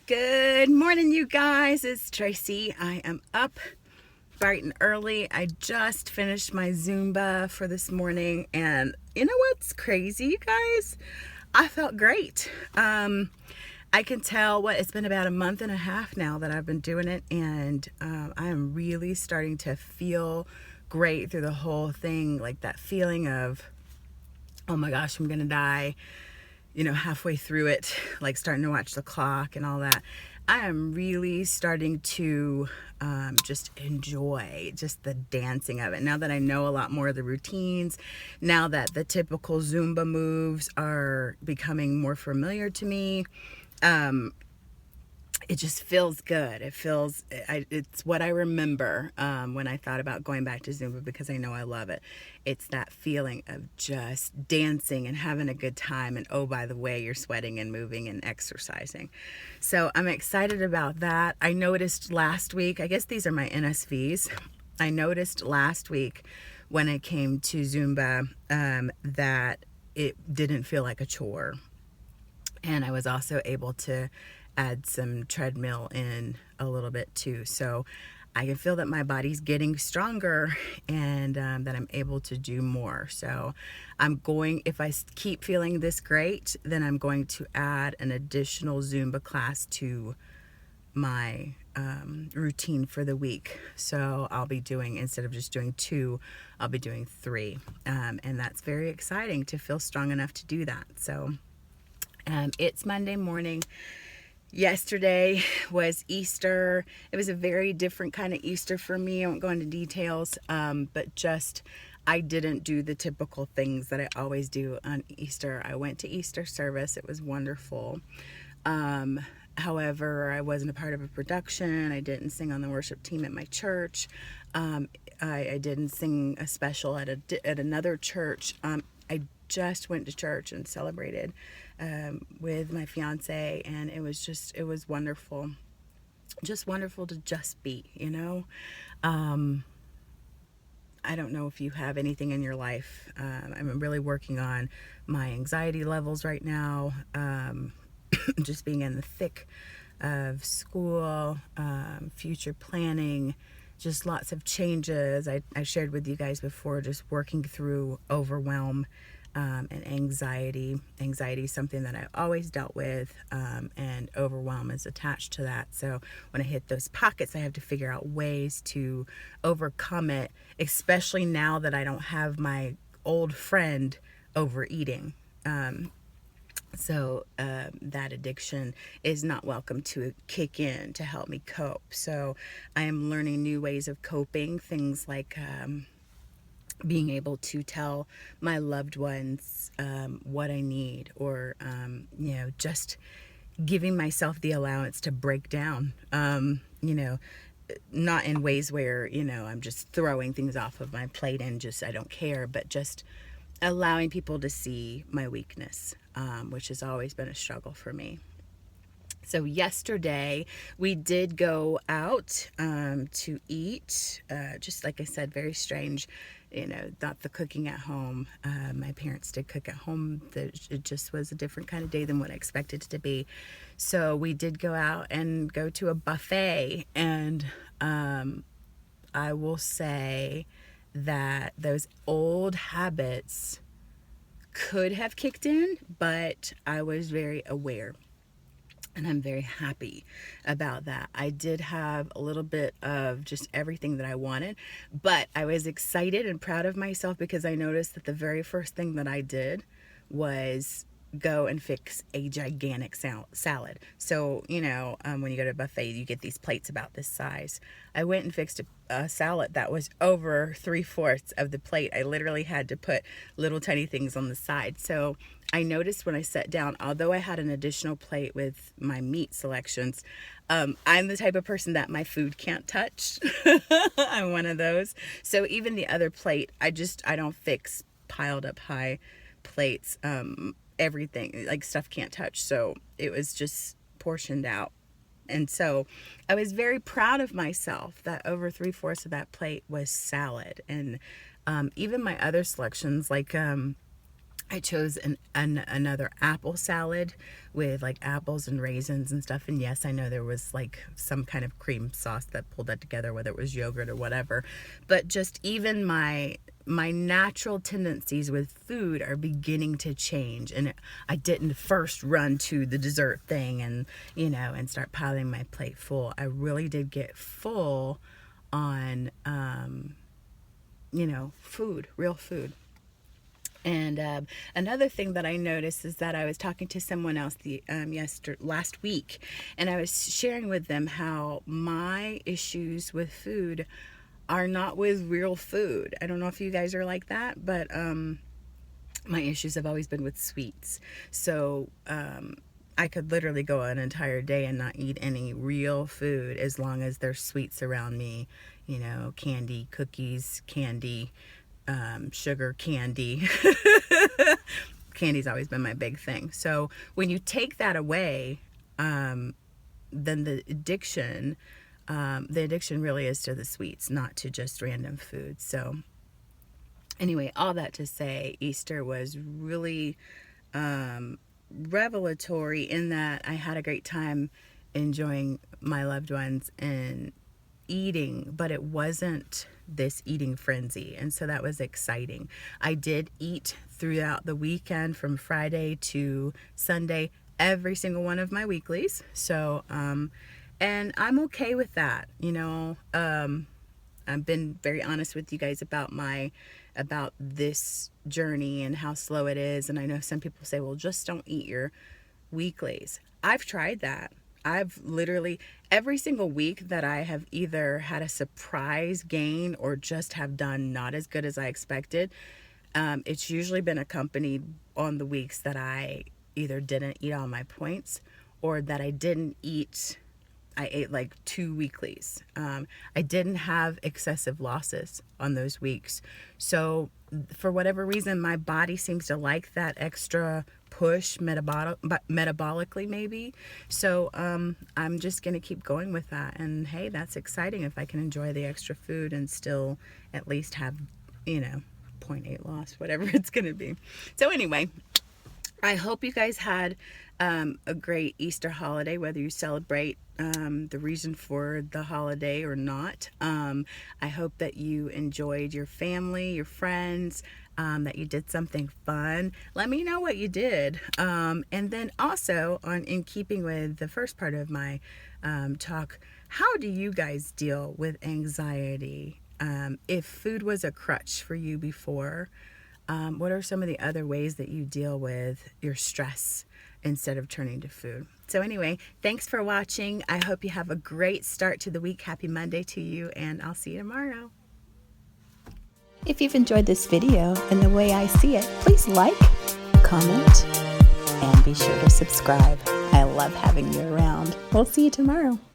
Good morning, you guys. It's Tracy. I am up bright and early. I just finished my Zumba for this morning, and you know what's crazy, you guys? I felt great. I can tell it's been about a month and a half now that I've been doing it, and I am really starting to feel great through the whole thing. Like that feeling of, oh my gosh, I'm gonna die, halfway through it, like starting to watch the clock and all that. I am really starting to just enjoy just the dancing of it. Now that I know a lot more of the routines, now that the typical Zumba moves are becoming more familiar to me, it just feels good. It's what I remember when I thought about going back to Zumba, because I know I love it. It's that feeling of just dancing and having a good time. And oh, by the way, you're sweating and moving and exercising. So I'm excited about that. I noticed last week, I guess these are my NSVs. I noticed last week when it came to Zumba that it didn't feel like a chore. And I was also able to add some treadmill in a little bit too. So I can feel that my body's getting stronger and that I'm able to do more. So if I keep feeling this great, then I'm going to add an additional Zumba class to my routine for the week. So I'll be doing, instead of just doing 2, I'll be doing 3. And that's very exciting to feel strong enough to do that. So it's Monday morning. Yesterday was Easter. It was a very different kind of Easter for me. I won't go into details, but just I didn't do the typical things that I always do on Easter. I went to Easter service. It was wonderful. However, I wasn't a part of a production. I didn't sing on the worship team at my church. I didn't sing a special at another church. I just went to church and celebrated with my fiance, and it was wonderful. Just wonderful to just be, I don't know if you have anything in your life. I'm really working on my anxiety levels right now. Just being in the thick of school, future planning, just lots of changes. I shared with you guys before, just working through overwhelm and anxiety. Anxiety is something that I've always dealt with, and overwhelm is attached to that. So when I hit those pockets, I have to figure out ways to overcome it, especially now that I don't have my old friend overeating. So that addiction is not welcome to kick in to help me cope. So I am learning new ways of coping, things like being able to tell my loved ones what I need, or just giving myself the allowance to break down, not in ways where I'm just throwing things off of my plate and just I don't care, but just allowing people to see my weakness, which has always been a struggle for me. So yesterday we did go out to eat. Just like I said, very strange, not the cooking at home. My parents did cook at home. It just was a different kind of day than what I expected it to be. So we did go out and go to a buffet, and I will say that those old habits could have kicked in, but I was very aware. And I'm very happy about that. I did have a little bit of just everything that I wanted, but I was excited and proud of myself because I noticed that the very first thing that I did was go and fix a gigantic salad. So, when you go to a buffet, you get these plates about this size. I went and fixed a salad that was over 3/4 of the plate. I literally had to put little tiny things on the side. So I noticed when I sat down, although I had an additional plate with my meat selections, I'm the type of person that my food can't touch. I'm one of those. So even the other plate, I don't fix piled up high plates. Everything, like stuff can't touch. So it was just portioned out. And so I was very proud of myself that over 3/4 of that plate was salad. And even my other selections, like I chose another apple salad with like apples and raisins and stuff. And yes, I know there was like some kind of cream sauce that pulled that together, whether it was yogurt or whatever. But just even my natural tendencies with food are beginning to change. And I didn't first run to the dessert thing and, and start piling my plate full. I really did get full on, food, real food. And another thing that I noticed is that I was talking to someone else last week, and I was sharing with them how my issues with food are not with real food. I don't know if you guys are like that, but my issues have always been with sweets. So I could literally go an entire day and not eat any real food as long as there's sweets around me, candy, cookies, candy, sugar, candy. Candy's always been my big thing. So when you take that away, then the addiction really is to the sweets, not to just random food. So anyway, all that to say, Easter was really revelatory in that I had a great time enjoying my loved ones and eating, but it wasn't this eating frenzy, and so that was exciting. I did eat throughout the weekend from Friday to Sunday, every single one of my weeklies. So and I'm okay with that. I've been very honest with you guys about this journey and how slow it is. And I know some people say, well, just don't eat your weeklies. I've tried that. I've literally, every single week that I have either had a surprise gain or just have done not as good as I expected, it's usually been accompanied on the weeks that I either didn't eat all my points or that I didn't eat. I ate like 2 weeklies. I didn't have excessive losses on those weeks. So for whatever reason, my body seems to like that extra push metabolically maybe. So I'm just going to keep going with that. And hey, that's exciting if I can enjoy the extra food and still at least have, 0.8 loss, whatever it's going to be. So anyway, I hope you guys had a great Easter holiday, whether you celebrate the reason for the holiday or not. I hope that you enjoyed your family, your friends, that you did something fun. Let me know what you did. And then also, in keeping with the first part of my talk, how do you guys deal with anxiety? If food was a crutch for you before, what are some of the other ways that you deal with your stress instead of turning to food? So anyway, thanks for watching. I hope you have a great start to the week. Happy Monday to you, and I'll see you tomorrow. If you've enjoyed this video and the way I see it, please like, comment, and be sure to subscribe. I love having you around. We'll see you tomorrow.